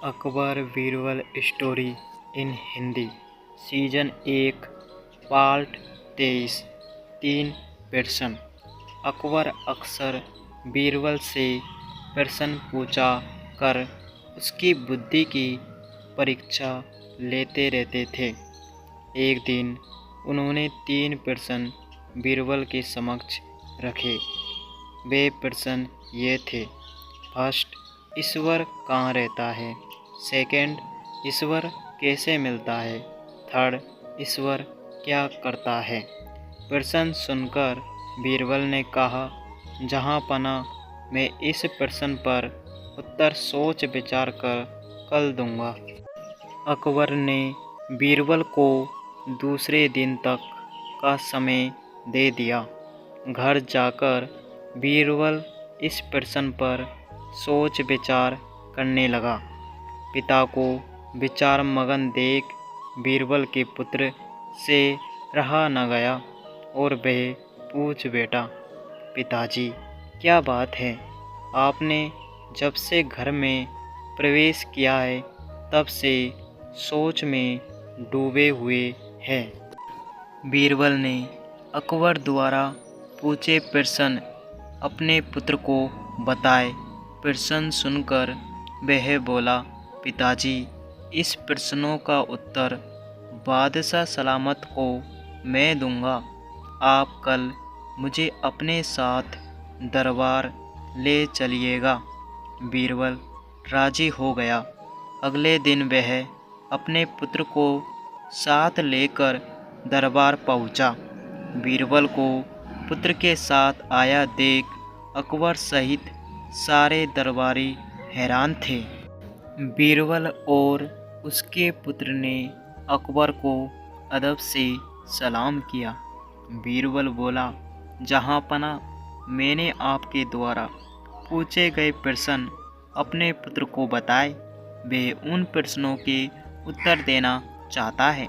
Akbar Birbal story in Hindi season 1 part 23 3 प्रश्न। अकबर अक्सर बीरबल से प्रश्न पूछा कर उसकी बुद्धि की परीक्षा लेते रहते थे। एक दिन उन्होंने 3 प्रश्न बीरबल के समक्ष रखे। वे प्रश्न ये थे: फर्स्ट, ईश्वर कहाँ रहता है? सेकंड, ईश्वर कैसे मिलता है? थर्ड, ईश्वर क्या करता है? प्रश्न सुनकर बीरबल ने कहा, जहाँ पना मैं इस प्रश्न पर उत्तर सोच विचार कर कल दूंगा। अकबर ने बीरबल को दूसरे दिन तक का समय दे दिया। घर जाकर बीरबल इस प्रश्न पर सोच विचार करने लगा। पिता को विचार मगन देख बीरबल के पुत्र से रहा न गया और वह पूछ बैठा, पिताजी क्या बात है? आपने जब से घर में प्रवेश किया है तब से सोच में डूबे हुए हैं। बीरबल ने अकबर द्वारा पूछे प्रश्न अपने पुत्र को बताए। प्रश्न सुनकर वह बोला, पिताजी इस प्रश्नों का उत्तर बादशाह सलामत को मैं दूंगा। आप कल मुझे अपने साथ दरबार ले चलिएगा। बीरबल राजी हो गया। अगले दिन वह अपने पुत्र को साथ लेकर दरबार पहुंचा। बीरबल को पुत्र के साथ आया देख अकबर सहित सारे दरबारी हैरान थे। बीरबल और उसके पुत्र ने अकबर को अदब से सलाम किया। बीरबल बोला, जहाँ पना मैंने आपके द्वारा पूछे गए प्रश्न अपने पुत्र को बताए। वह उन प्रश्नों के उत्तर देना चाहता है,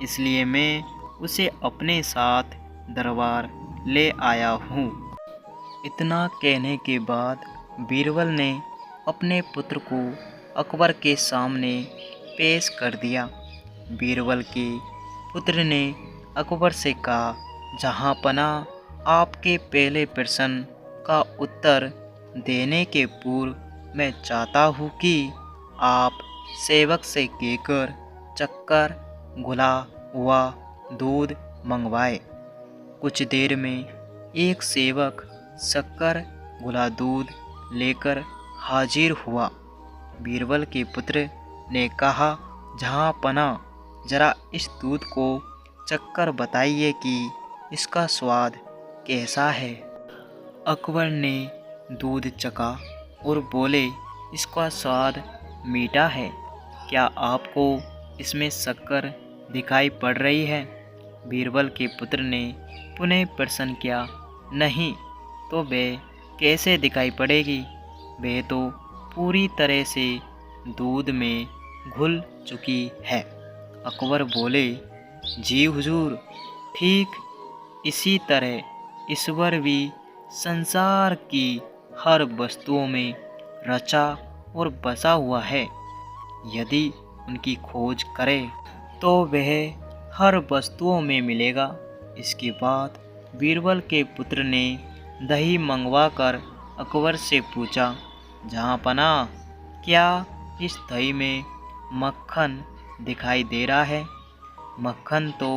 इसलिए मैं उसे अपने साथ दरबार ले आया हूँ। इतना कहने के बाद बीरबल ने अपने पुत्र को अकबर के सामने पेश कर दिया। बीरबल के पुत्र ने अकबर से कहा, जहाँ पना आपके पहले प्रश्न का उत्तर देने के पूर्व मैं चाहता हूँ कि आप सेवक से कहकर चक्कर घुला हुआ दूध मंगवाए। कुछ देर में एक सेवक शक्कर घुला दूध लेकर हाजिर हुआ। बीरबल के पुत्र ने कहा, जहाँ पना जरा इस दूध को चक्कर बताइए कि इसका स्वाद कैसा है। अकबर ने दूध चखा और बोले, इसका स्वाद मीठा है। क्या आपको इसमें शक्कर दिखाई पड़ रही है? बीरबल के पुत्र ने पुनः प्रश्न किया, नहीं तो वह कैसे दिखाई पड़ेगी? वह तो पूरी तरह से दूध में घुल चुकी है। अकबर बोले, जी हुजूर, ठीक इसी तरह ईश्वर भी संसार की हर वस्तुओं में रचा और बसा हुआ है। यदि उनकी खोज करे तो वह हर वस्तुओं में मिलेगा। इसके बाद बीरबल के पुत्र ने दही मंगवाकर अकबर से पूछा, जहाँ पना क्या इस दही में मक्खन दिखाई दे रहा है? मक्खन तो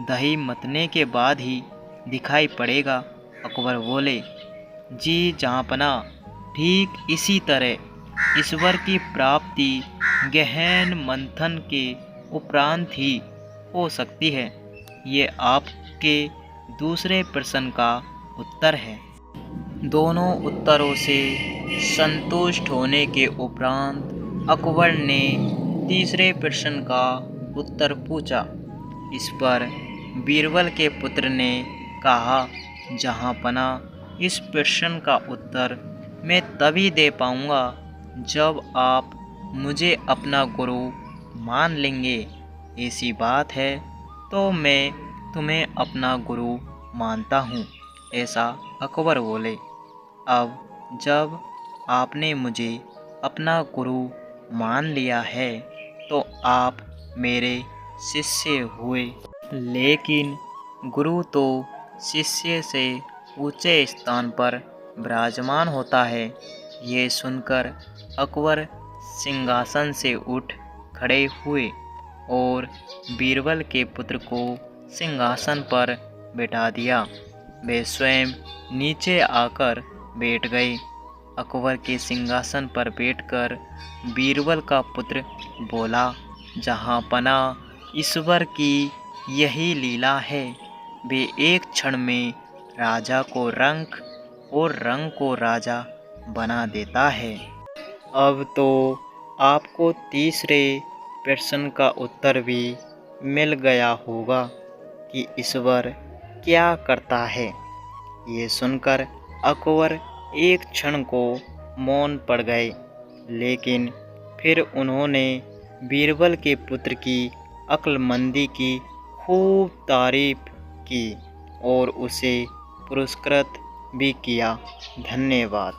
दही मथने के बाद ही दिखाई पड़ेगा। अकबर बोले, जी जहाँपना, ठीक इसी तरह ईश्वर की प्राप्ति गहन मंथन के उपरांत ही हो सकती है। ये आपके दूसरे प्रश्न का उत्तर है। दोनों उत्तरों से संतुष्ट होने के उपरांत अकबर ने तीसरे प्रश्न का उत्तर पूछा। इस पर बीरबल के पुत्र ने कहा, जहाँ पना इस प्रश्न का उत्तर मैं तभी दे पाऊँगा जब आप मुझे अपना गुरु मान लेंगे। ऐसी बात है तो मैं तुम्हें अपना गुरु मानता हूँ, ऐसा अकबर बोले। अब जब आपने मुझे अपना गुरु मान लिया है तो आप मेरे शिष्य हुए। लेकिन गुरु तो शिष्य से ऊंचे स्थान पर विराजमान होता है। ये सुनकर अकबर सिंहासन से उठ खड़े हुए और बीरबल के पुत्र को सिंहासन पर बैठा दिया। वे स्वयं नीचे आकर बैठ गए। अकबर के सिंहासन पर बैठकर बीरबल का पुत्र बोला, जहाँ पना ईश्वर की यही लीला है। वे एक क्षण में राजा को रंक और रंग को राजा बना देता है। अब तो आपको तीसरे प्रश्न का उत्तर भी मिल गया होगा कि ईश्वर क्या करता है। ये सुनकर अकबर एक क्षण को मौन पड़ गए, लेकिन फिर उन्होंने बीरबल के पुत्र की अक्लमंदी की खूब तारीफ की और उसे पुरस्कृत भी किया। धन्यवाद।